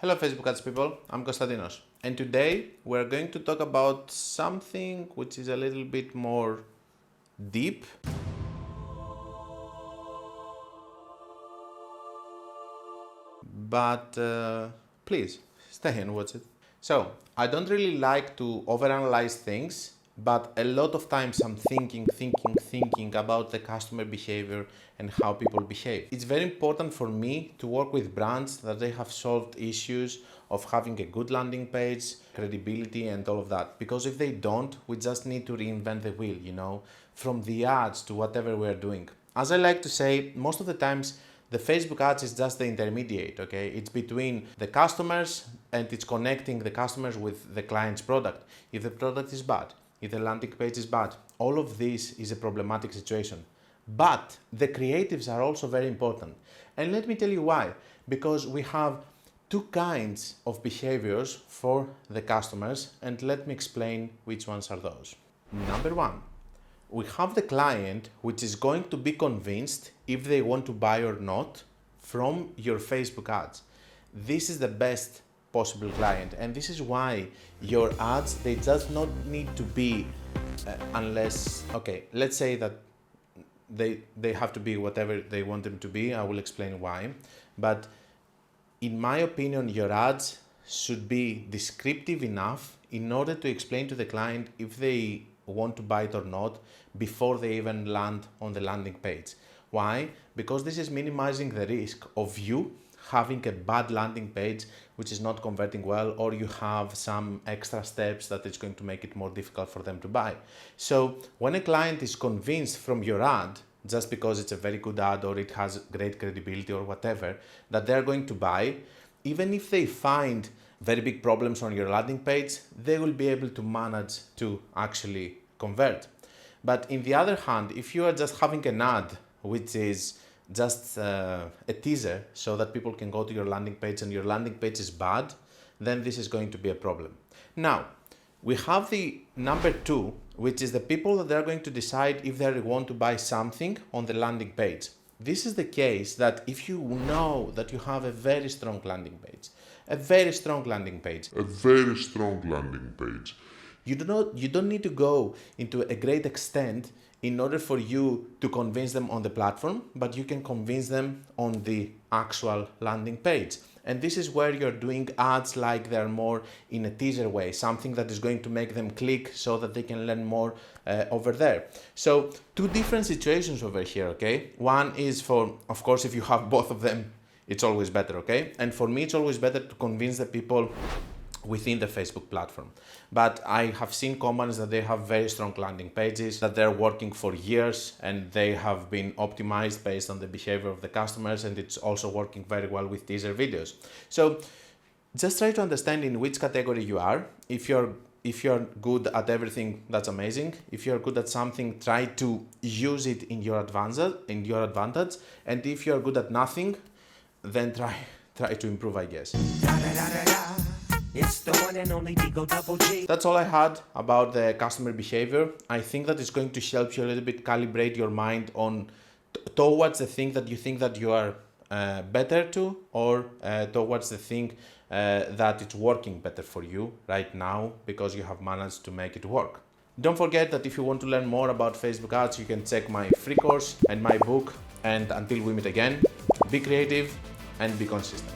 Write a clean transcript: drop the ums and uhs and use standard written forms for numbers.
Hello Facebook Ads people, I'm Konstantinos, and today we're going to talk about something which is a little bit more deep. But please stay and watch it. So, I don't really like to overanalyze things, but a lot of times I'm thinking about the customer behavior and how people behave. It's very important for me to work with brands that they have solved issues of having a good landing page, credibility and all of that. Because if they don't, we just need to reinvent the wheel, from the ads to whatever we're doing. As I like to say, most of the times, the Facebook ads is just the intermediate, okay? It's between the customers and it's connecting the customers with the client's product. If the product is bad, if the landing page is bad, all of this is a problematic situation. But the creatives are also very important. And let me tell you why. Because we have two kinds of behaviors for the customers, and let me explain which ones are those. Number one, we have the client which is going to be convinced if they want to buy or not from your Facebook ads. This is the best possible client, and this is why your ads, they just not need to be unless, okay, let's say that they have to be whatever they want them to be. I will explain why. But in my opinion, your ads should be descriptive enough in order to explain to the client if they want to buy it or not before they even land on the landing page. Why? Because this is minimizing the risk of you having a bad landing page which is not converting well, or you have some extra steps that it's going to make it more difficult for them to buy. So when a client is convinced from your ad, just because it's a very good ad or it has great credibility or whatever, that they're going to buy, even if they find very big problems on your landing page, they will be able to manage to actually convert. But in the other hand, if you are just having an ad which is just a teaser so that people can go to your landing page and your landing page is bad, then this is going to be a problem. Now, we have the number two, which is the people that they're going to decide if they want to buy something on the landing page. This is the case that if you know that you have a very strong landing page, you don't need to go into a great extent in order for you to convince them on the platform, but you can convince them on the actual landing page. And this is where you're doing ads like they're more in a teaser way, something that is going to make them click so that they can learn more over there. So two different situations over here, okay? One is for, of course, if you have both of them, it's always better, okay? And for me, it's always better to convince the people within the Facebook platform. But I have seen companies that they have very strong landing pages, that they're working for years and they have been optimized based on the behavior of the customers, and it's also working very well with teaser videos. So just try to understand in which category you are. If you're good at everything, that's amazing. If you're good at something, try to use it in your advantage. And if you're good at nothing, then try to improve, I guess. It's the one and only Digo Double G. That's all I had about the customer behavior. I think that it's going to help you a little bit calibrate your mind on towards the thing that you think that you are better to, or towards the thing that it's working better for you right now because you have managed to make it work. Don't forget that if you want to learn more about Facebook ads, you can check my free course and my book. And until we meet again, be creative and be consistent.